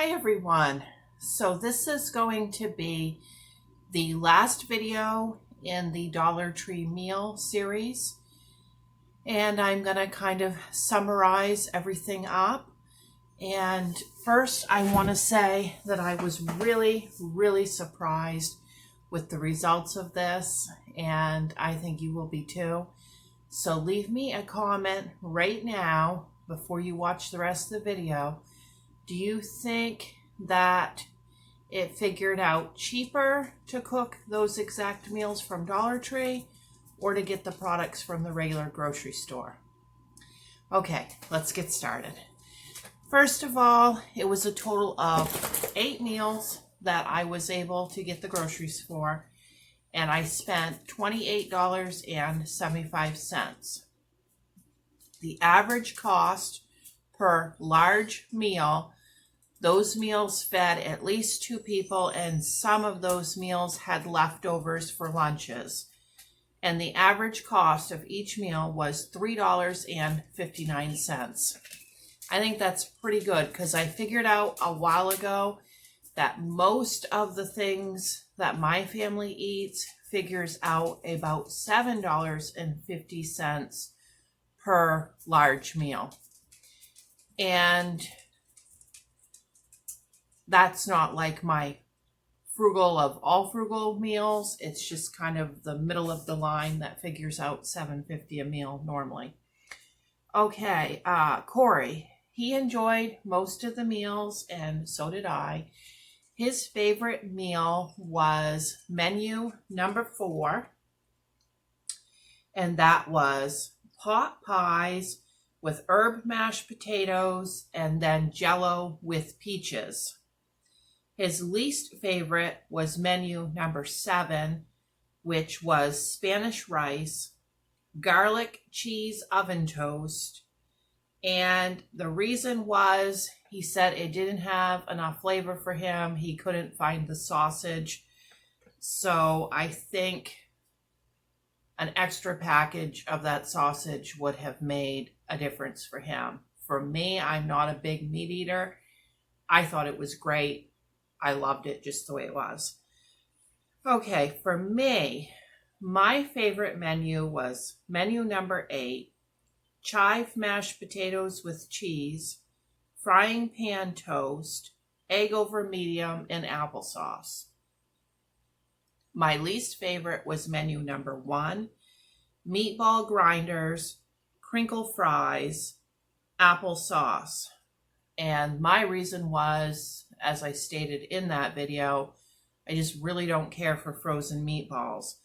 Hi everyone. So this is going to be the last video in the Dollar Tree meal series, and I'm going to kind of summarize everything up. And first I want to say that I was really surprised with the results of this, and I think you will be too. So leave me a comment right now before you watch the rest of the video. Do you think that it figured out cheaper to cook those exact meals from Dollar Tree or to get the products from the regular grocery store? Okay, let's get started. First of all, it was a total of 8 meals that I was able to get the groceries for, and I spent $28.75. The average cost per large meal, those meals fed at least 2 people, and some of those meals had leftovers for lunches. And the average cost of each meal was $3.59. I think that's pretty good because I figured out a while ago that most of the things that my family eats figures out about $7.50 per large meal. And that's not like my frugal of all frugal meals. It's just kind of the middle of the line that figures out $7.50 a meal normally. Okay, Corey, he enjoyed most of the meals, and so did I. His favorite meal was menu number 4, and that was pot pies with herb mashed potatoes and then Jell-O with peaches. His least favorite was menu number 7, which was Spanish rice, garlic cheese oven toast, and the reason was he said it didn't have enough flavor for him. He couldn't find the sausage, so I think an extra package of that sausage would have made a difference for him. For me, I'm not a big meat eater. I thought it was great. I loved it just the way it was. Okay, for me, my favorite menu was menu number 8, chive mashed potatoes with cheese, frying pan toast, egg over medium, and applesauce. My least favorite was menu number 1, meatball grinders, crinkle fries, applesauce. And my reason was, as I stated in that video, I just really don't care for frozen meatballs.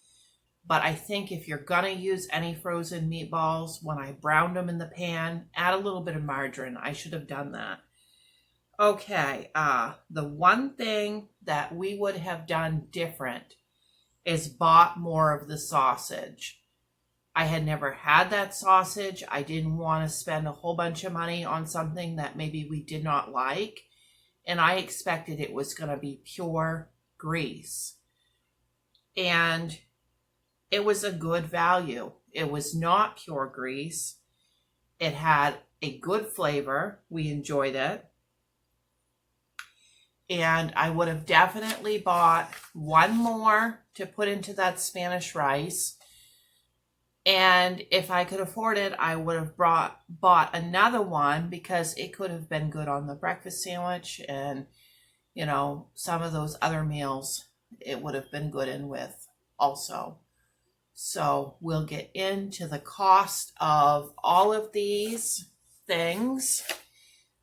But I think if you're gonna use any frozen meatballs, when I browned them in the pan, add a little bit of margarine. I should have done that. Okay, the one thing that we would have done different is bought more of the sausage. I had never had that sausage. I didn't want to spend a whole bunch of money on something that maybe we did not like, and I expected it was going to be pure grease. And it was a good value. It was not pure grease. It had a good flavor. We enjoyed it. And I would have definitely bought one more to put into that Spanish rice. And if I could afford it, I would have bought another one because it could have been good on the breakfast sandwich, and, you know, some of those other meals it would have been good in with also. So we'll get into the cost of all of these things.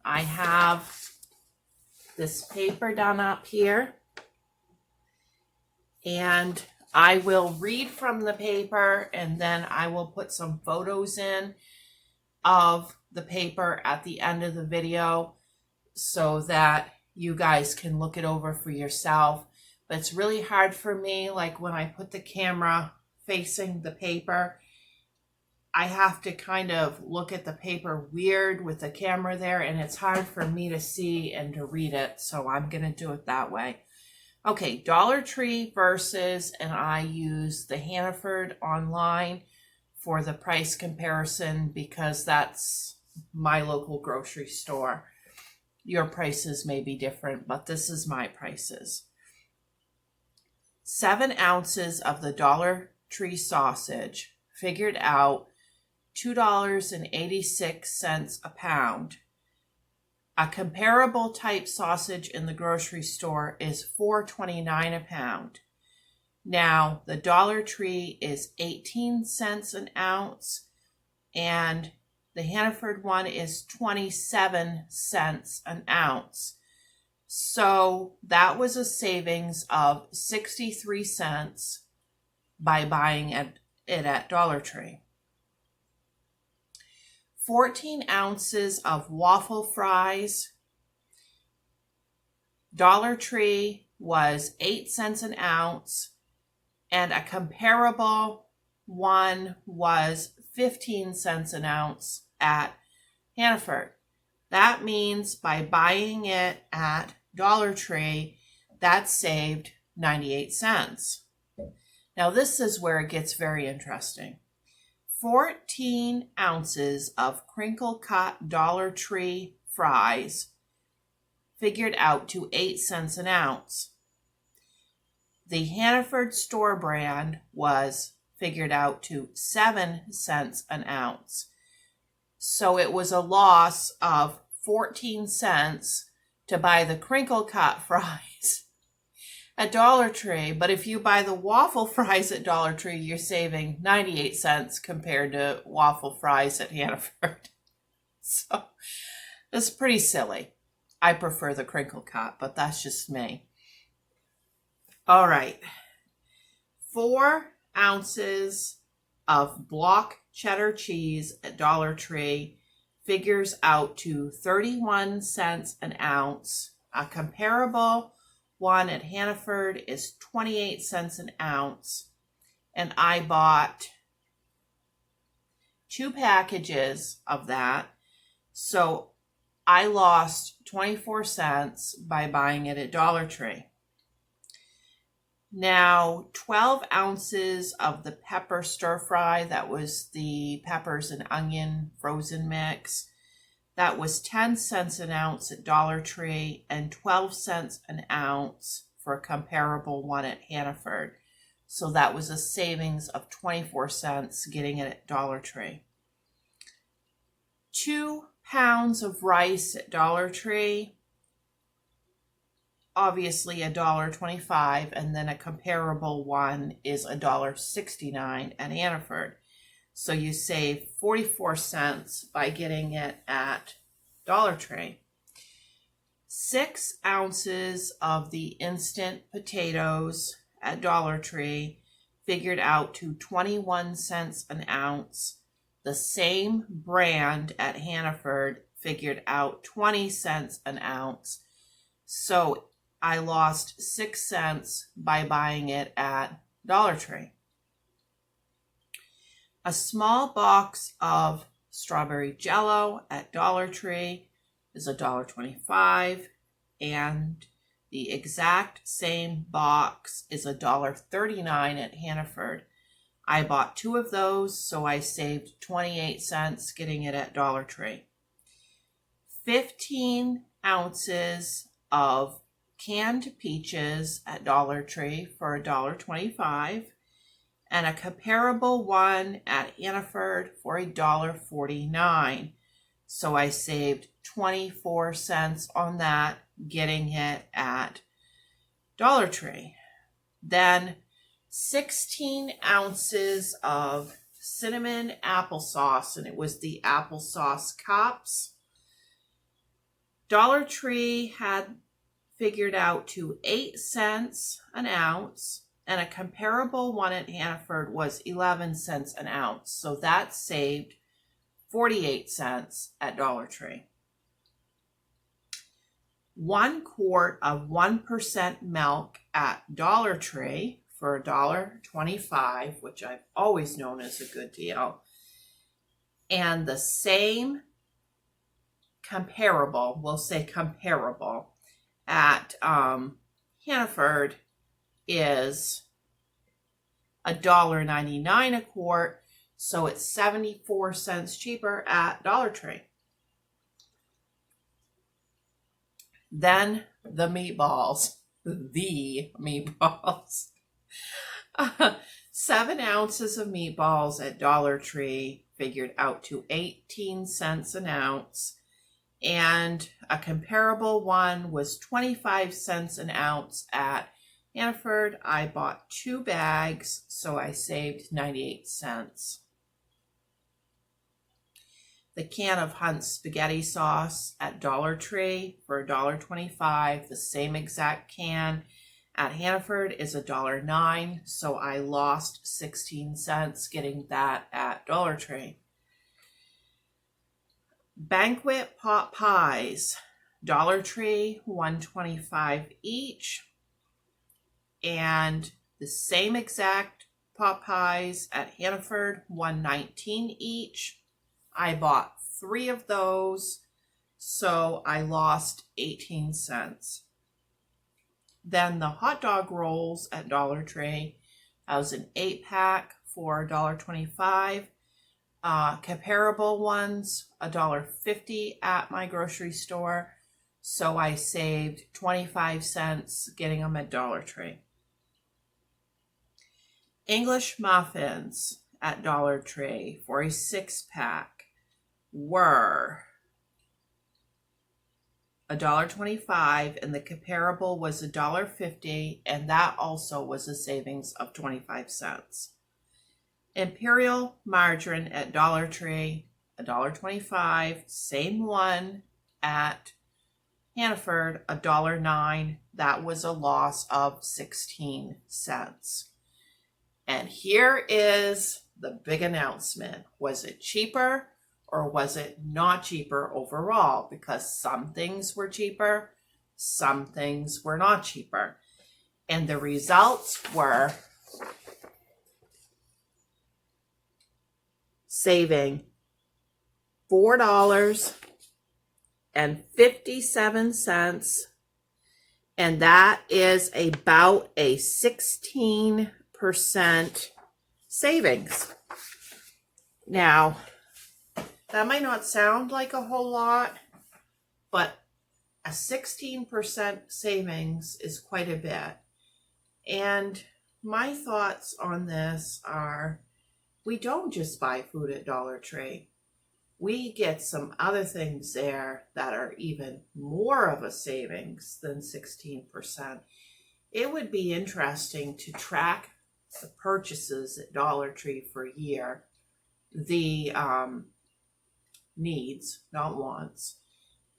I have this paper done up here, and I will read from the paper, and then I will put some photos in of the paper at the end of the video so that you guys can look it over for yourself. But it's really hard for me, like when I put the camera facing the paper, I have to kind of look at the paper weird with the camera there, and it's hard for me to see and to read it, so I'm going to do it that way. Okay, Dollar Tree versus, and I use the Hannaford online for the price comparison because that's my local grocery store. Your prices may be different, but this is my prices. 7 ounces of the Dollar Tree sausage, figured out $2.86 a pound. A comparable type sausage in the grocery store is $4.29 a pound. Now, the Dollar Tree is 18 cents an ounce, and the Hannaford one is 27 cents an ounce. So that was a savings of 63 cents by buying it at Dollar Tree. 14 ounces of waffle fries. Dollar Tree was 8 cents an ounce, and a comparable one was 15 cents an ounce at Hannaford. That means by buying it at Dollar Tree, that saved 98 cents. Now this is where it gets very interesting. 14 ounces of crinkle cut Dollar Tree fries figured out to 8 cents an ounce. The Hannaford store brand was figured out to 7 cents an ounce. So it was a loss of 14 cents to buy the crinkle cut fries at Dollar Tree. But if you buy the waffle fries at Dollar Tree, you're saving 98 cents compared to waffle fries at Hannaford. So it's pretty silly. I prefer the crinkle cut, but that's just me. All right. 4 ounces of block cheddar cheese at Dollar Tree figures out to 31 cents an ounce. A comparable one at Hannaford is 28 cents an ounce. And I bought 2 packages of that. So I lost 24 cents by buying it at Dollar Tree. Now, 12 ounces of the pepper stir fry, that was the peppers and onion frozen mix. That was 10 cents an ounce at Dollar Tree and 12 cents an ounce for a comparable one at Hannaford. So that was a savings of 24 cents getting it at Dollar Tree. 2 pounds of rice at Dollar Tree. Obviously $1.25, and then a comparable one is $1.69 at Hannaford. So you save 44 cents by getting it at Dollar Tree. 6 ounces of the instant potatoes at Dollar Tree figured out to 21 cents an ounce. The same brand at Hannaford figured out 20 cents an ounce. So I lost 6 cents by buying it at Dollar Tree. A small box of strawberry Jell-O at Dollar Tree is $1.25, and the exact same box is $1.39 at Hannaford. I bought 2 of those, so I saved 28 cents getting it at Dollar Tree. 15 ounces of canned peaches at Dollar Tree for $1.25, and a comparable one at Hannaford for $1.49. So I saved 24 cents on that, getting it at Dollar Tree. Then 16 ounces of cinnamon applesauce, and it was the applesauce cups. Dollar Tree had figured out to 8 cents an ounce, and a comparable one at Hannaford was 11 cents an ounce. So that saved 48 cents at Dollar Tree. 1 quart of 1% milk at Dollar Tree for $1.25, which I've always known as a good deal. And the same comparable, we'll say comparable, at Hannaford is $1.99 a quart, so it's 74 cents cheaper at Dollar Tree. Then the meatballs. The meatballs. 7 ounces of meatballs at Dollar Tree figured out to 18 cents an ounce. And a comparable one was 25 cents an ounce at Hannaford. I bought 2 bags, so I saved 98 cents. The can of Hunt's spaghetti sauce at Dollar Tree for $1.25. The same exact can at Hannaford is $1.09, so I lost 16 cents getting that at Dollar Tree. Banquet pot pies, Dollar Tree, $1.25 each. And the same exact pot pies at Hannaford, $1.19 each. I bought 3 of those, so I lost 18 cents. Then the hot dog rolls at Dollar Tree, that was an 8-pack for $1.25. Comparable ones, $1.50 at my grocery store, so I saved 25 cents getting them at Dollar Tree. English muffins at Dollar Tree for a 6-pack were $1.25, and the comparable was $1.50, and that also was a savings of 25 cents. Imperial margarine at Dollar Tree, $1.25, same one at Hannaford, $1.09. That was a loss of 16 cents. And here is the big announcement. Was it cheaper or was it not cheaper overall? Because some things were cheaper, some things were not cheaper. And the results were saving $4.57, and that is about a 16% savings. Now, that might not sound like a whole lot, but a 16% savings is quite a bit. And my thoughts on this are, we don't just buy food at Dollar Tree. We get some other things there that are even more of a savings than 16%. It would be interesting to track the purchases at Dollar Tree for a year, the needs, not wants,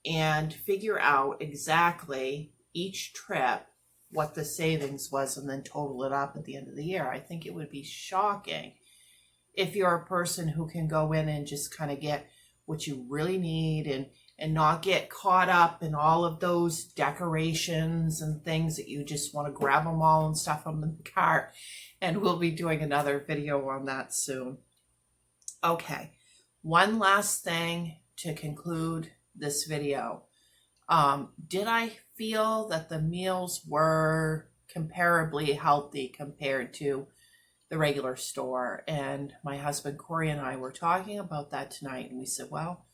and figure out exactly each trip what the savings was and then total it up at the end of the year. I think it would be shocking if you're a person who can go in and just kind of get what you really need and not get caught up in all of those decorations and things that you just want to grab them all and stuff them in the cart. And we'll be doing another video on that soon. Okay, one last thing to conclude this video. Did I feel that the meals were comparably healthy compared to the regular store? And my husband Corey and I were talking about that tonight, and we said, well,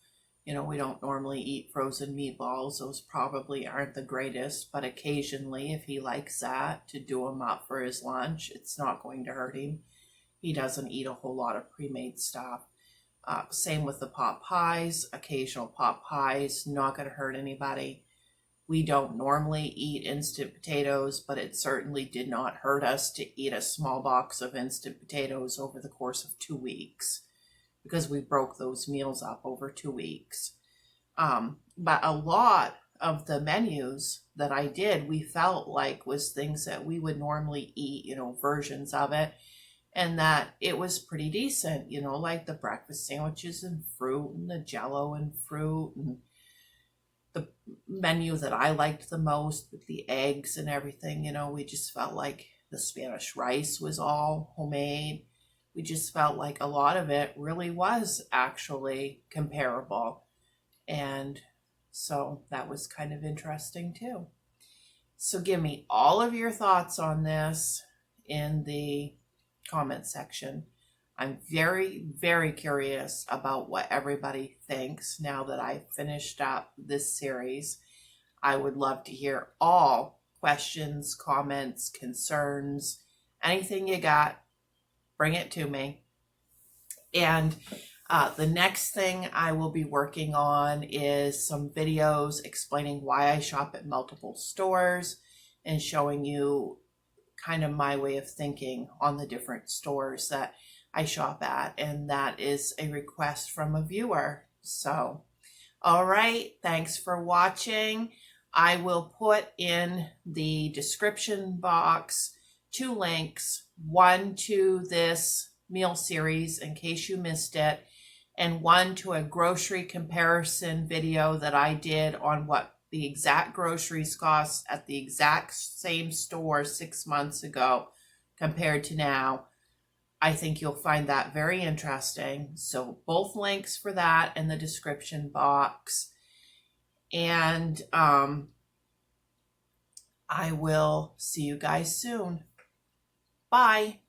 you know, we don't normally eat frozen meatballs. Those probably aren't the greatest, but occasionally if he likes that, to do them up for his lunch, it's not going to hurt him. He doesn't eat a whole lot of pre-made stuff. Same with the pot pies, occasional pot pies, not going to hurt anybody. We don't normally eat instant potatoes, but it certainly did not hurt us to eat a small box of instant potatoes over the course of 2 weeks, because we broke those meals up over 2 weeks. But a lot of the menus that I did, we felt like was things that we would normally eat, you know, versions of it, and that it was pretty decent, you know, like the breakfast sandwiches and fruit and the Jell-O and fruit, and the menu that I liked the most with the eggs and everything. You know, we just felt like the Spanish rice was all homemade. We just felt like a lot of it really was actually comparable. And so that was kind of interesting too. So give me all of your thoughts on this in the comment section. I'm very, very curious about what everybody thinks now that I've finished up this series. I would love to hear all questions, comments, concerns, anything you got, bring it to me. And the next thing I will be working on is some videos explaining why I shop at multiple stores and showing you kind of my way of thinking on the different stores that I shop at. And that is a request from a viewer. So, all right, thanks for watching. I will put in the description box 2 links, one to this meal series in case you missed it, and one to a grocery comparison video that I did on what the exact groceries cost at the exact same store 6 months ago compared to now. I think you'll find that very interesting. So both links for that in the description box. And I will see you guys soon. Bye.